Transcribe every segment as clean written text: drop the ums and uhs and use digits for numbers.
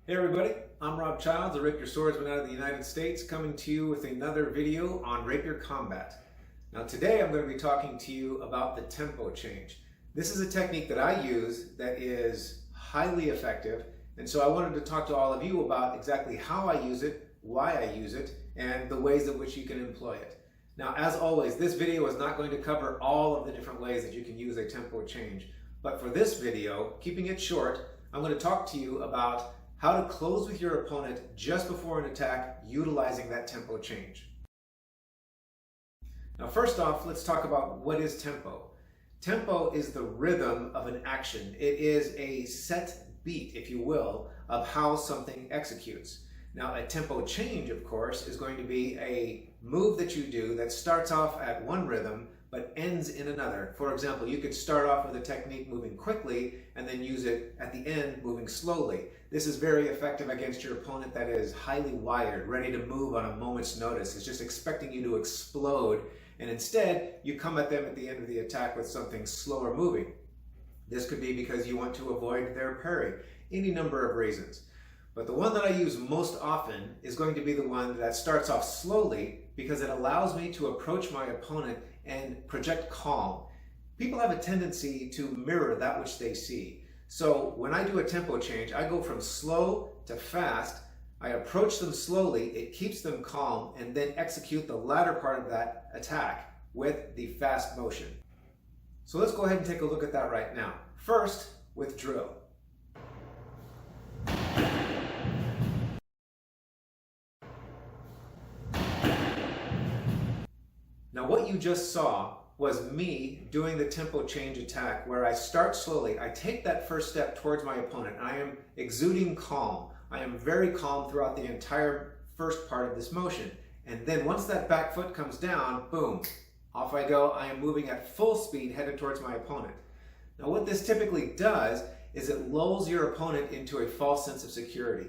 Hey everybody, I'm Rob Childs, a Rapier swordsman out of the United States, coming to you with another video on Rapier combat. Now today I'm going to be talking to you about the tempo change. This is a technique that I use that is highly effective, and so I wanted to talk to all of you about exactly how I use it, why I use it, and the ways in which you can employ it. Now, as always, this video is not going to cover all of the different ways that you can use a tempo change, but for this video, keeping it short, I'm going to talk to you about how to close with your opponent just before an attack utilizing that tempo change. Now first off, let's talk about what is tempo. Tempo is the rhythm of an action. It is a set beat, if you will, of how something executes. Now a tempo change, of course, is going to be a move that you do that starts off at one rhythm but ends in another. For example, you could start off with a technique moving quickly and then use it at the end moving slowly. This is very effective against your opponent that is highly wired, ready to move on a moment's notice, is just expecting you to explode, and instead you come at them at the end of the attack with something slower moving. This could be because you want to avoid their parry, any number of reasons. But the one that I use most often is going to be the one that starts off slowly because it allows me to approach my opponent and project calm. People have a tendency to mirror that which they see. So when I do a tempo change, I go from slow to fast. I approach them slowly, it keeps them calm, and then execute the latter part of that attack with the fast motion. So let's go ahead and take a look at that right now. First, with drill. Now what you just saw was me doing the tempo change attack where I start slowly, I take that first step towards my opponent, and I am exuding calm. I am very calm throughout the entire first part of this motion. And then once that back foot comes down, boom, off I go. I am moving at full speed headed towards my opponent. Now what this typically does is it lulls your opponent into a false sense of security.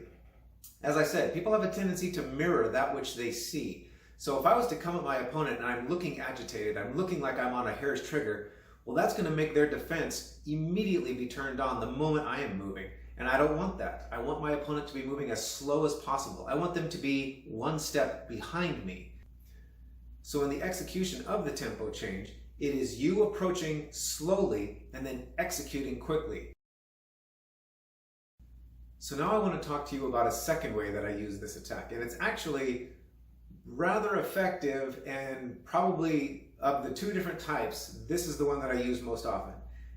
As I said, people have a tendency to mirror that which they see. So if I was to come at my opponent and I'm looking agitated, I'm looking like I'm on a hair's trigger, well, that's going to make their defense immediately be turned on the moment I am moving. And I don't want that. I want my opponent to be moving as slow as possible. I want them to be one step behind me. So in the execution of the tempo change, it is you approaching slowly and then executing quickly. So now I want to talk to you about a second way that I use this attack, and it's actually rather effective, and probably of the two different types, this is the one that I use most often.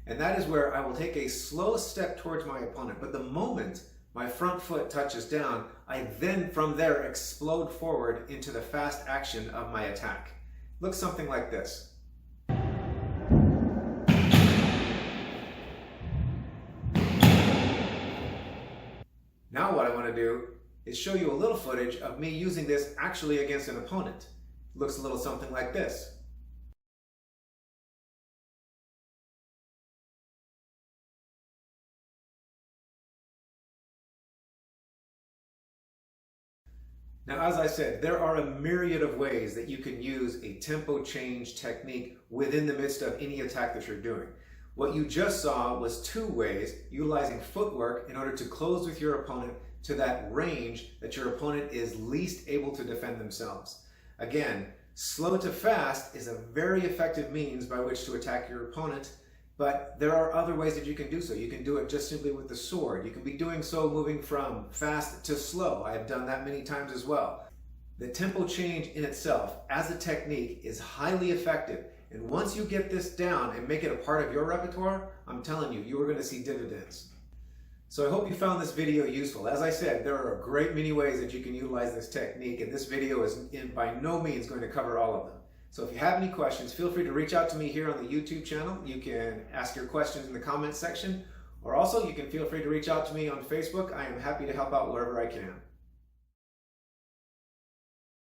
And that is where I will take a slow step towards my opponent, but the moment my front foot touches down, I then from there explode forward into the fast action of my attack. Looks something like this. Now what I want to do is show you a little footage of me using this actually against an opponent. Looks a little something like this. Now, as I said, there are a myriad of ways that you can use a tempo change technique within the midst of any attack that you're doing. What you just saw was two ways utilizing footwork in order to close with your opponent to that range that your opponent is least able to defend themselves. Again, slow to fast is a very effective means by which to attack your opponent, but there are other ways that you can do so. You can do it just simply with the sword. You can be doing so moving from fast to slow. I have done that many times as well. The tempo change in itself as a technique is highly effective, and once you get this down and make it a part of your repertoire, I'm telling you, you are going to see dividends. So I hope you found this video useful. As I said, there are a great many ways that you can utilize this technique, and this video is by no means going to cover all of them. So if you have any questions, feel free to reach out to me here on the YouTube channel. You can ask your questions in the comments section, or also you can feel free to reach out to me on Facebook. I am happy to help out wherever I can.